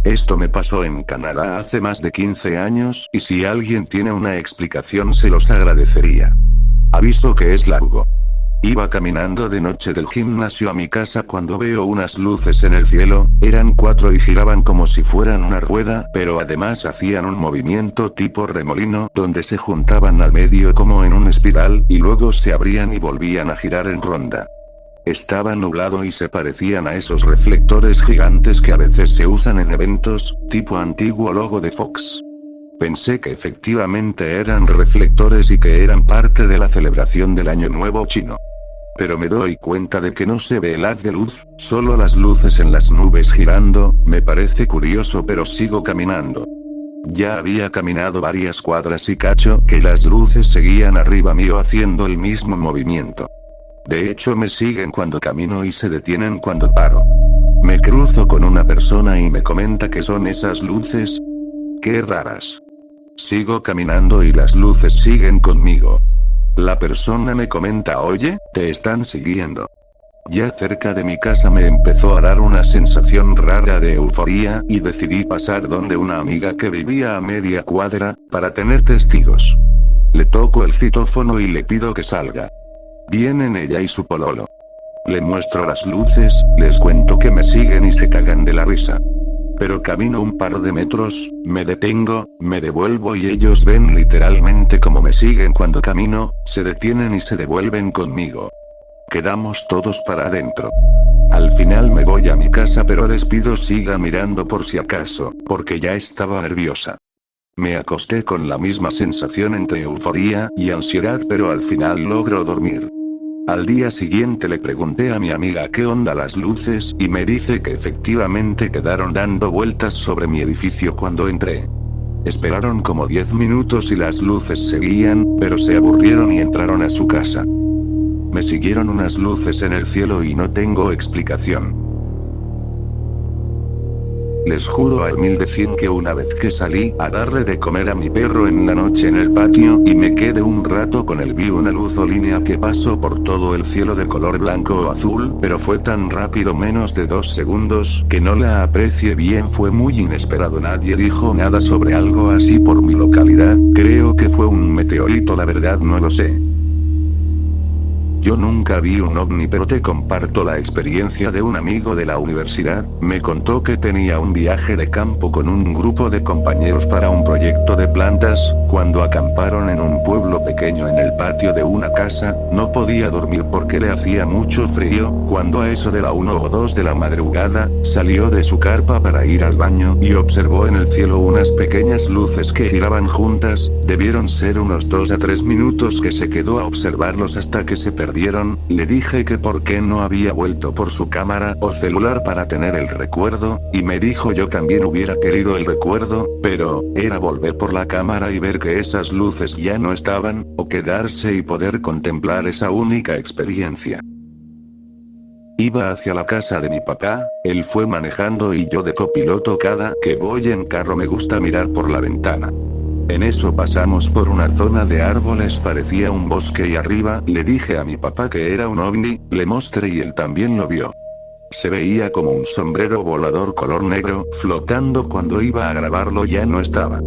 Esto me pasó en Canadá hace más de 15 años y si alguien tiene una explicación se los agradecería. Aviso que es largo. Iba caminando de noche del gimnasio a mi casa cuando veo unas luces en el cielo, eran 4 y giraban como si fueran una rueda, pero además hacían un movimiento tipo remolino donde se juntaban al medio como en una espiral, y luego se abrían y volvían a girar en ronda. Estaba nublado y se parecían a esos reflectores gigantes que a veces se usan en eventos, tipo antiguo logo de Fox. Pensé que efectivamente eran reflectores y que eran parte de la celebración del Año Nuevo chino. Pero me doy cuenta de que no se ve el haz de luz, solo las luces en las nubes girando, me parece curioso pero sigo caminando. Ya había caminado varias cuadras y cacho que las luces seguían arriba mío haciendo el mismo movimiento. De hecho me siguen cuando camino y se detienen cuando paro. Me cruzo con una persona y me comenta que son esas luces. Qué raras. Sigo caminando y las luces siguen conmigo. La persona me comenta, oye, te están siguiendo. Ya cerca de mi casa me empezó a dar una sensación rara de euforía y decidí pasar donde una amiga que vivía a media cuadra, para tener testigos. Le toco el citófono y le pido que salga. Vienen ella y su pololo. Le muestro las luces, les cuento que me siguen y se cagan de la risa. Pero camino un par de metros, me detengo, me devuelvo y ellos ven literalmente como me siguen cuando camino, se detienen y se devuelven conmigo. Quedamos todos para adentro. Al final me voy a mi casa pero les pido siga mirando por si acaso, porque ya estaba nerviosa. Me acosté con la misma sensación entre euforía y ansiedad pero al final logro dormir. Al día siguiente le pregunté a mi amiga qué onda las luces y me dice que efectivamente quedaron dando vueltas sobre mi edificio cuando entré. Esperaron como 10 minutos y las luces seguían, pero se aburrieron y entraron a su casa. Me siguieron unas luces en el cielo y no tengo explicación. Les juro al 1100 que una vez que salí a darle de comer a mi perro en la noche en el patio y me quedé un rato con él vi una luz o línea que pasó por todo el cielo de color blanco o azul, pero fue tan rápido menos de 2 segundos que no la aprecié bien, fue muy inesperado, nadie dijo nada sobre algo así por mi localidad, creo que fue un meteorito, la verdad no lo sé. Yo nunca vi un ovni pero te comparto la experiencia de un amigo de la universidad, me contó que tenía un viaje de campo con un grupo de compañeros para un proyecto de plantas, cuando acamparon en un pueblo pequeño en el patio de una casa, no podía dormir porque le hacía mucho frío, cuando a eso de la 1 o 2 de la madrugada, salió de su carpa para ir al baño y observó en el cielo unas pequeñas luces que giraban juntas, debieron ser unos 2 a 3 minutos que se quedó a observarlos hasta que se perdieron. Le dije que por qué no había vuelto por su cámara o celular para tener el recuerdo, y me dijo yo también hubiera querido el recuerdo, pero, era volver por la cámara y ver que esas luces ya no estaban, o quedarse y poder contemplar esa única experiencia. Iba hacia la casa de mi papá, él fue manejando y yo de copiloto, cada que voy en carro me gusta mirar por la ventana. En eso pasamos por una zona de árboles, parecía un bosque y arriba le dije a mi papá que era un ovni, le mostré y él también lo vio. Se veía como un sombrero volador color negro, flotando, cuando iba a grabarlo ya no estaba.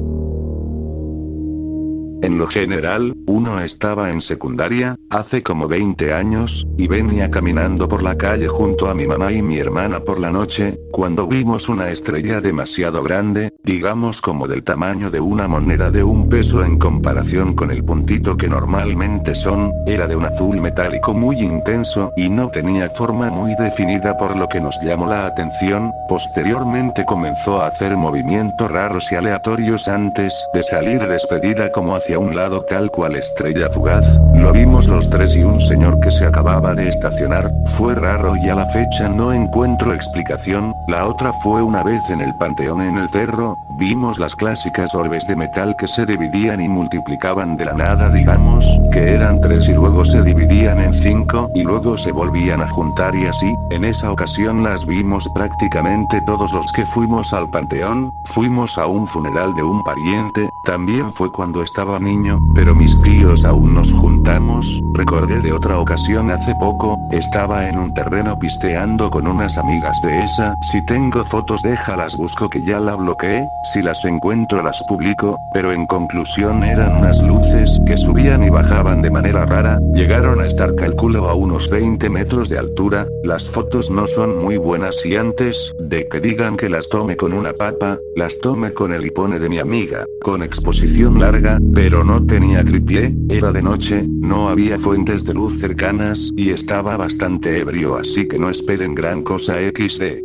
En lo general, uno estaba en secundaria, hace como 20 años, y venía caminando por la calle junto a mi mamá y mi hermana por la noche, cuando vimos una estrella demasiado grande, digamos como del tamaño de una moneda de $1 en comparación con el puntito que normalmente son, era de un azul metálico muy intenso y no tenía forma muy definida por lo que nos llamó la atención. Posteriormente comenzó a hacer movimientos raros y aleatorios antes de salir despedida como hacia un lado tal cual estrella fugaz. Lo vimos los tres y un señor que se acababa de estacionar. Fue raro y a la fecha no encuentro explicación. La otra fue una vez en el panteón en el cerro. Vimos las clásicas orbes de metal que se dividían y multiplicaban de la nada, digamos, que eran 3 y luego se dividían en 5 y luego se volvían a juntar y así. En esa ocasión las vimos prácticamente todos los que fuimos al panteón. Fuimos a un funeral de un pariente, también fue cuando estaba niño, pero mis tíos aún nos juntamos. Recordé de otra ocasión hace poco, estaba en un terreno pisteando con unas amigas de esa. Si tengo fotos déjalas busco que ya la bloqueé. Si las encuentro las publico, pero en conclusión eran unas luces que subían y bajaban de manera rara, llegaron a estar calculo a unos 20 metros de altura. Las fotos no son muy buenas y antes de que digan que las tome con una papa, las tomé con el iPhone de mi amiga, con exposición larga, pero no tenía trípode, era de noche, no había fuentes de luz cercanas y estaba bastante ebrio, así que no esperen gran cosa XD.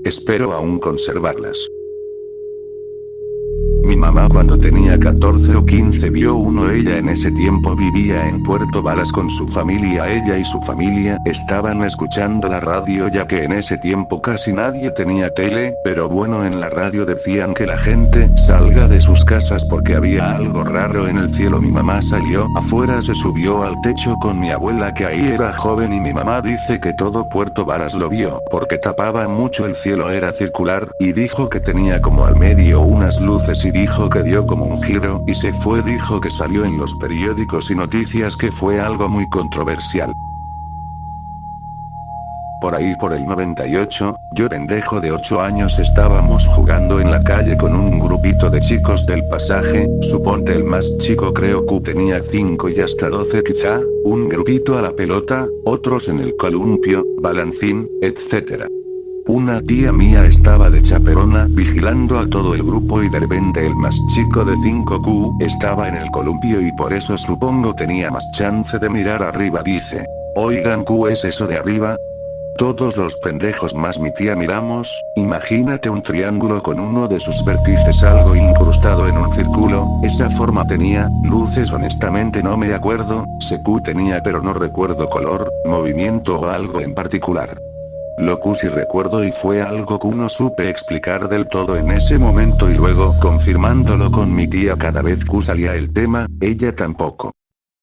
Espero aún conservarlas. Mi mamá cuando tenía 14 o 15 vio uno. Ella en ese tiempo vivía en Puerto Varas con su familia. Ella y su familia estaban escuchando la radio ya que en ese tiempo casi nadie tenía tele, pero bueno, en la radio decían que la gente salga de sus casas porque había algo raro en el cielo. Mi mamá salió afuera, se subió al techo con mi abuela que ahí era joven y mi mamá dice que todo Puerto Varas lo vio porque tapaba mucho el cielo, era circular, y dijo que tenía como al medio unas luces y dijo que dio como un giro y se fue. Dijo que salió en los periódicos y noticias, que fue algo muy controversial. Por ahí por el 98, yo pendejo de 8 años estábamos jugando en la calle con un grupito de chicos del pasaje, suponte el más chico creo que tenía 5 y hasta 12 quizá, un grupito a la pelota, otros en el columpio, balancín, etc. Una tía mía estaba de chaperona vigilando a todo el grupo y de repente el más chico de 5Q estaba en el columpio y por eso supongo tenía más chance de mirar arriba. Dice: oigan, ¿Q es eso de arriba? Todos los pendejos más mi tía miramos. Imagínate un triángulo con uno de sus vértices algo incrustado en un círculo. Esa forma tenía luces, honestamente no me acuerdo. CQ tenía pero no recuerdo color, movimiento o algo en particular. Lo que sí recuerdo y fue algo que no supe explicar del todo en ese momento y luego confirmándolo con mi tía cada vez que salía el tema, ella tampoco.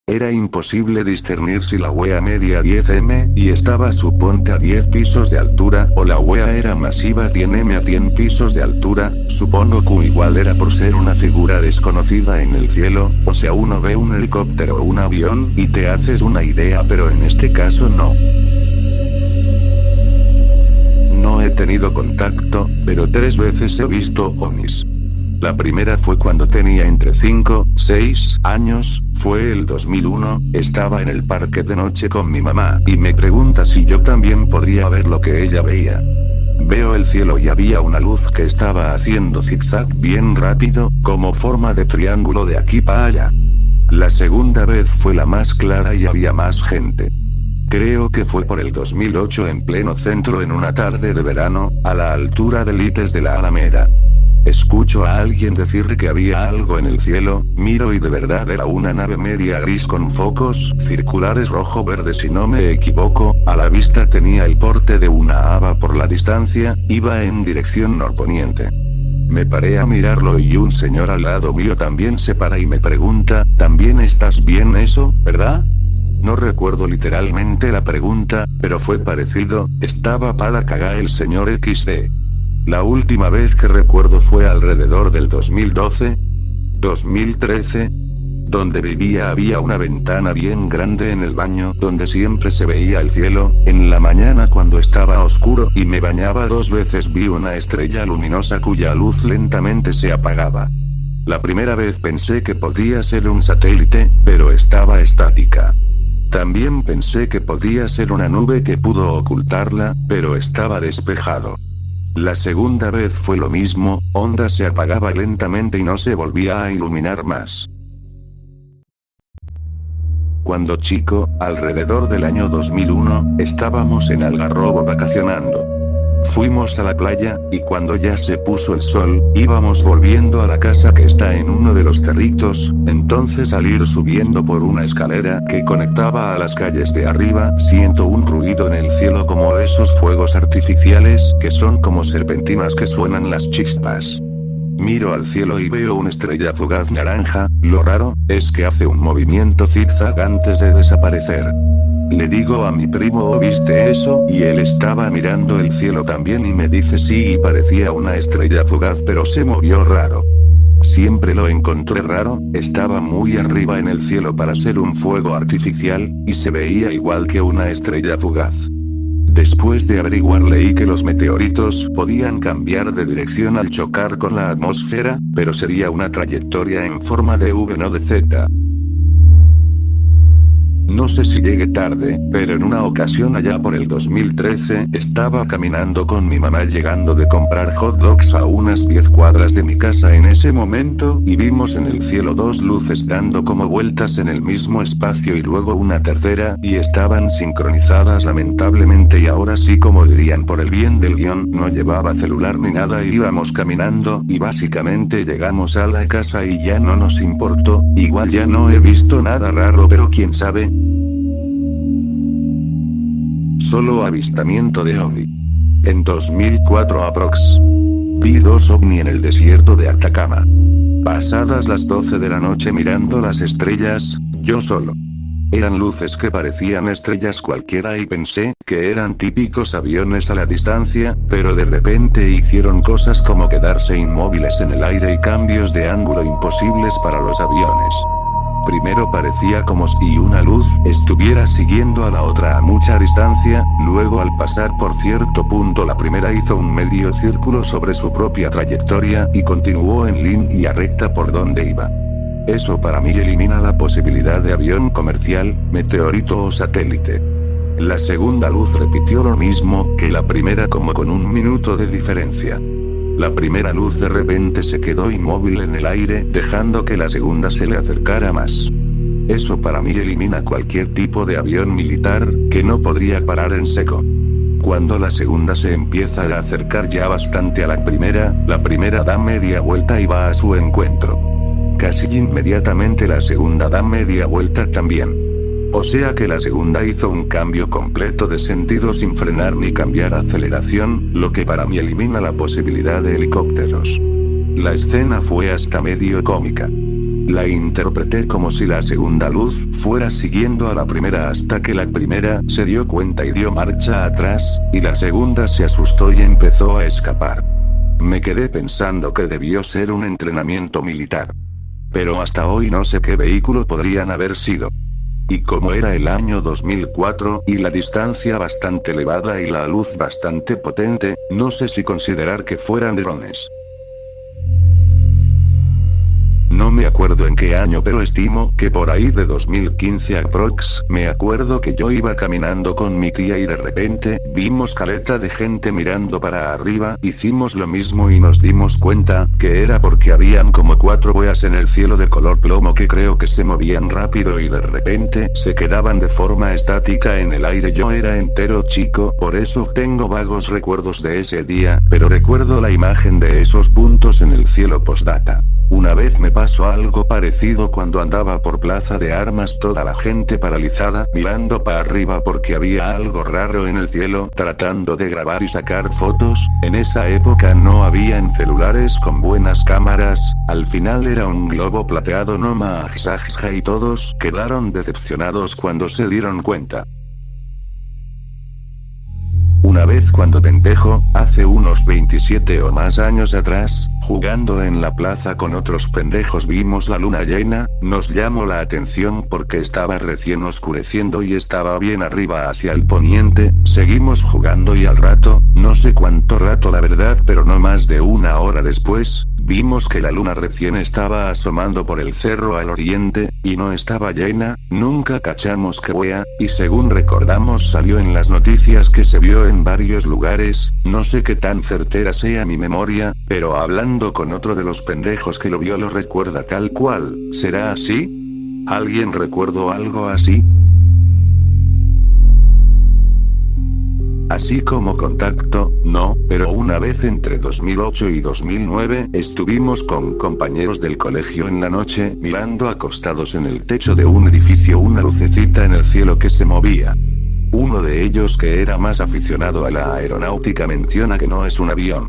Era imposible discernir si la wea medía 10 m y estaba suponte a 10 pisos de altura o la wea era masiva 100 m a 100 pisos de altura. Supongo que igual era por ser una figura desconocida en el cielo, o sea uno ve un helicóptero o un avión y te haces una idea, pero en este caso no. No he tenido contacto, pero 3 veces he visto ovnis. La primera fue cuando tenía entre 5, 6 años, fue el 2001, estaba en el parque de noche con mi mamá, y me pregunta si yo también podría ver lo que ella veía. Veo el cielo y había una luz que estaba haciendo zigzag bien rápido, como forma de triángulo de aquí para allá. La segunda vez fue la más clara y había más gente. Creo que fue por el 2008 en pleno centro en una tarde de verano, a la altura del ITES de la Alameda. Escucho a alguien decir que había algo en el cielo, miro y de verdad era una nave media gris con focos circulares rojo-verde si no me equivoco, a la vista tenía el porte de una haba por la distancia, iba en dirección norponiente. Me paré a mirarlo y un señor al lado mío también se para y me pregunta, ¿también estás bien eso, verdad? No recuerdo literalmente la pregunta, pero fue parecido, estaba para cagar el señor XD. La última vez que recuerdo fue alrededor del 2012, 2013, donde vivía había una ventana bien grande en el baño donde siempre se veía el cielo. En la mañana cuando estaba oscuro y me bañaba 2 veces vi una estrella luminosa cuya luz lentamente se apagaba. La primera vez pensé que podía ser un satélite, pero estaba estática. También pensé que podía ser una nube que pudo ocultarla, pero estaba despejado. La segunda vez fue lo mismo, onda se apagaba lentamente y no se volvía a iluminar más. Cuando chico, alrededor del año 2001, estábamos en Algarrobo vacacionando. Fuimos a la playa, y cuando ya se puso el sol, íbamos volviendo a la casa que está en uno de los cerritos, entonces al ir subiendo por una escalera que conectaba a las calles de arriba, siento un ruido en el cielo como esos fuegos artificiales que son como serpentinas que suenan las chispas. Miro al cielo y veo una estrella fugaz naranja, lo raro, es que hace un movimiento zigzag antes de desaparecer. Le digo a mi primo ¿oh viste eso? Y él estaba mirando el cielo también y me dice sí y parecía una estrella fugaz pero se movió raro. Siempre lo encontré raro, estaba muy arriba en el cielo para ser un fuego artificial, y se veía igual que una estrella fugaz. Después de averiguar leí que los meteoritos podían cambiar de dirección al chocar con la atmósfera, pero sería una trayectoria en forma de V no de Z. No sé si llegué tarde, pero en una ocasión allá por el 2013, estaba caminando con mi mamá llegando de comprar hot dogs a unas 10 cuadras de mi casa en ese momento, y vimos en el cielo dos luces dando como vueltas en el mismo espacio y luego una tercera, y estaban sincronizadas lamentablemente y ahora sí como dirían por el bien del guión, no llevaba celular ni nada y íbamos caminando, y básicamente llegamos a la casa y ya no nos importó, igual ya no he visto nada raro pero quién sabe. Solo avistamiento de ovni. En 2004 aprox. Vi dos ovni en el desierto de Atacama. Pasadas las 12 de la noche mirando las estrellas, yo solo. Eran luces que parecían estrellas cualquiera y pensé que eran típicos aviones a la distancia, pero de repente hicieron cosas como quedarse inmóviles en el aire y cambios de ángulo imposibles para los aviones. Primero parecía como si una luz estuviera siguiendo a la otra a mucha distancia, luego al pasar por cierto punto la primera hizo un medio círculo sobre su propia trayectoria y continuó en línea recta por donde iba. Eso para mí elimina la posibilidad de avión comercial, meteorito o satélite. La segunda luz repitió lo mismo que la primera como con un minuto de diferencia. La primera luz de repente se quedó inmóvil en el aire, dejando que la segunda se le acercara más. Eso para mí elimina cualquier tipo de avión militar, que no podría parar en seco. Cuando la segunda se empieza a acercar ya bastante a la primera da media vuelta y va a su encuentro. Casi inmediatamente la segunda da media vuelta también. O sea que la segunda hizo un cambio completo de sentido sin frenar ni cambiar aceleración, lo que para mí elimina la posibilidad de helicópteros. La escena fue hasta medio cómica. La interpreté como si la segunda luz fuera siguiendo a la primera hasta que la primera se dio cuenta y dio marcha atrás, y la segunda se asustó y empezó a escapar. Me quedé pensando que debió ser un entrenamiento militar. Pero hasta hoy no sé qué vehículo podrían haber sido. Y como era el año 2004 y la distancia bastante elevada y la luz bastante potente, no sé si considerar que fueran drones. No me acuerdo en qué año pero estimo que por ahí de 2015 aprox. Me acuerdo que yo iba caminando con mi tía y de repente, vimos caleta de gente mirando para arriba, hicimos lo mismo y nos dimos cuenta, que era porque habían como 4 boyas en el cielo de color plomo que creo que se movían rápido y de repente, se quedaban de forma estática en el aire. Yo era entero chico, por eso tengo vagos recuerdos de ese día, pero recuerdo la imagen de esos puntos en el cielo postdata. Una vez me pasó algo parecido cuando andaba por Plaza de Armas, toda la gente paralizada, mirando para arriba porque había algo raro en el cielo, tratando de grabar y sacar fotos. En esa época no habían celulares con buenas cámaras, al final era un globo plateado no más y todos quedaron decepcionados cuando se dieron cuenta. Una vez cuando pendejo, hace unos 27 o más años atrás, jugando en la plaza con otros pendejos vimos la luna llena, nos llamó la atención porque estaba recién oscureciendo y estaba bien arriba hacia el poniente, seguimos jugando y al rato, no sé cuánto rato la verdad pero no más de una hora después, Vimos que la luna recién estaba asomando por el cerro al oriente, y no estaba llena, nunca cachamos que wea, y según recordamos salió en las noticias que se vio en varios lugares, no sé qué tan certera sea mi memoria, pero hablando con otro de los pendejos que lo vio lo recuerda tal cual, ¿será así? ¿Alguien recuerdo algo así? Así como Contacto, no, pero una vez entre 2008 y 2009 estuvimos con compañeros del colegio en la noche mirando acostados en el techo de un edificio una lucecita en el cielo que se movía. Uno de ellos, que era más aficionado a la aeronáutica, menciona que no es un avión.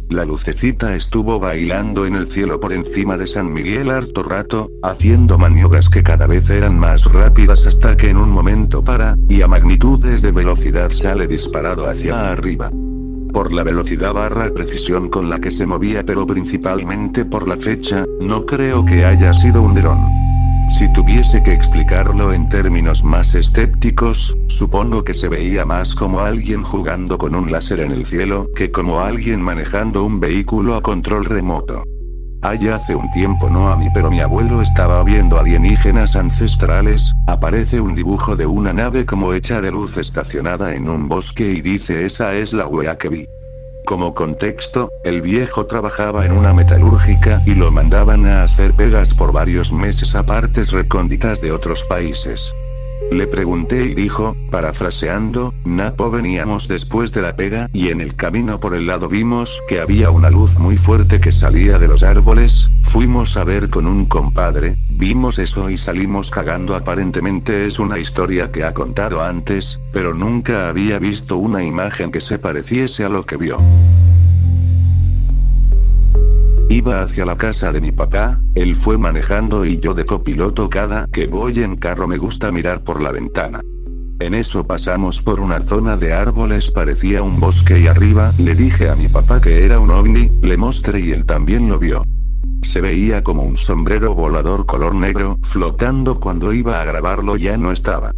La lucecita estuvo bailando en el cielo por encima de San Miguel harto rato, haciendo maniobras que cada vez eran más rápidas hasta que en un momento para, y a magnitudes de velocidad sale disparado hacia arriba. Por la velocidad barra precisión con la que se movía, pero principalmente por la fecha, no creo que haya sido un dron. Si tuviese que explicarlo en términos más escépticos, supongo que se veía más como alguien jugando con un láser en el cielo que como alguien manejando un vehículo a control remoto. Hace un tiempo, no a mí, pero mi abuelo estaba viendo alienígenas ancestrales, aparece un dibujo de una nave como hecha de luz estacionada en un bosque y dice: esa es la wea que vi. Como contexto, el viejo trabajaba en una metalúrgica y lo mandaban a hacer pegas por varios meses a partes recónditas de otros países. Le pregunté y dijo, parafraseando: Napo, veníamos después de la pega y en el camino por el lado vimos que había una luz muy fuerte que salía de los árboles, fuimos a ver con un compadre, vimos eso y salimos cagando. Aparentemente es una historia que ha contado antes, pero nunca había visto una imagen que se pareciese a lo que vio. Iba hacia la casa de mi papá, él fue manejando y yo de copiloto. Cada que voy en carro me gusta mirar por la ventana. En eso pasamos por una zona de árboles, parecía un bosque, y arriba le dije a mi papá que era un ovni, le mostré y él también lo vio. Se veía como un sombrero volador color negro, flotando. Cuando iba a grabarlo ya no estaba.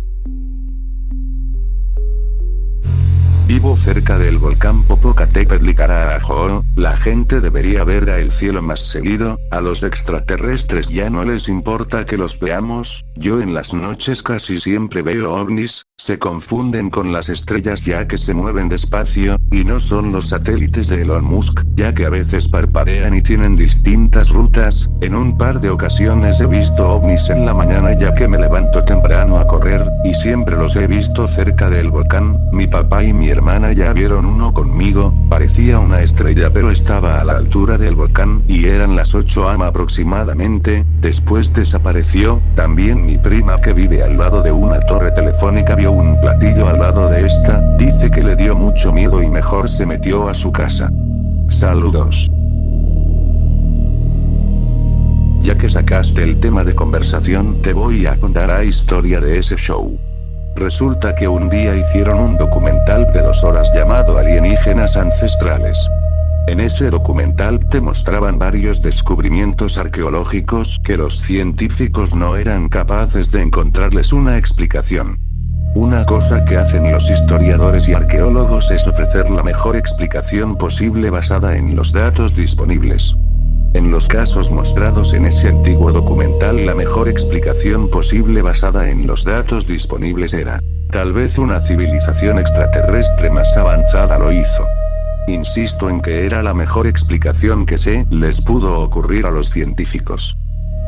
Vivo cerca del volcán Popocatépetl y carajo, la gente debería ver el cielo más seguido, a los extraterrestres ya no les importa que los veamos, yo en las noches casi siempre veo ovnis, se confunden con las estrellas ya que se mueven despacio, y no son los satélites de Elon Musk, ya que a veces parpadean y tienen distintas rutas. En un par de ocasiones he visto ovnis en la mañana ya que me levanto temprano a correr, y siempre los he visto cerca del volcán. Mi papá y mi hermana ya vieron uno conmigo, parecía una estrella pero estaba a la altura del volcán, y eran las 8 am aproximadamente, después desapareció. También mi prima, que vive al lado de una torre telefónica, vio un platillo al lado de esta, dice que le dio mucho miedo y mejor se metió a su casa. Saludos. Ya que sacaste el tema de conversación, te voy a contar la historia de ese show. Resulta que un día hicieron un documental de 2 horas llamado Alienígenas Ancestrales. En ese documental te mostraban varios descubrimientos arqueológicos que los científicos no eran capaces de encontrarles una explicación. Una cosa que hacen los historiadores y arqueólogos es ofrecer la mejor explicación posible basada en los datos disponibles. En los casos mostrados en ese antiguo documental, la mejor explicación posible basada en los datos disponibles era: tal vez una civilización extraterrestre más avanzada lo hizo. Insisto en que era la mejor explicación que se les pudo ocurrir a los científicos.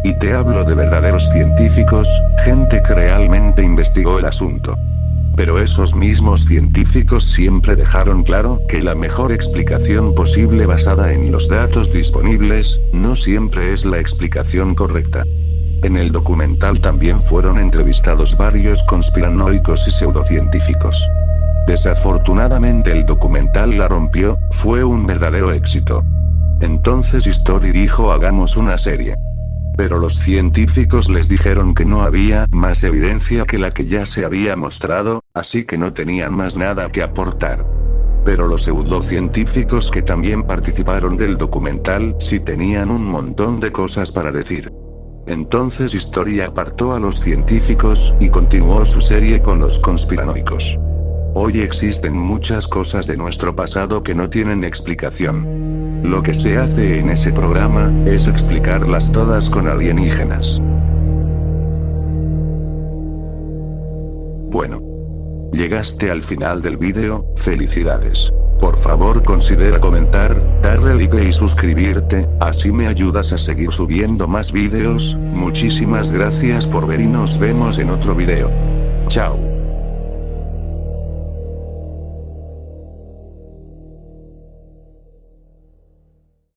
Y te hablo de verdaderos científicos, gente que realmente investigó el asunto. Pero esos mismos científicos siempre dejaron claro que la mejor explicación posible basada en los datos disponibles, no siempre es la explicación correcta. En el documental también fueron entrevistados varios conspiranoicos y pseudocientíficos. Desafortunadamente el documental la rompió, fue un verdadero éxito. Entonces History dijo: hagamos una serie. Pero los científicos les dijeron que no había más evidencia que la que ya se había mostrado, así que no tenían más nada que aportar. Pero los pseudocientíficos que también participaron del documental sí tenían un montón de cosas para decir. Entonces History apartó a los científicos y continuó su serie con los conspiranoicos. Hoy existen muchas cosas de nuestro pasado que no tienen explicación. Lo que se hace en ese programa, es explicarlas todas con alienígenas. Bueno. Llegaste al final del vídeo, felicidades. Por favor considera comentar, darle like y suscribirte, así me ayudas a seguir subiendo más vídeos. Muchísimas gracias por ver y nos vemos en otro vídeo. Chao.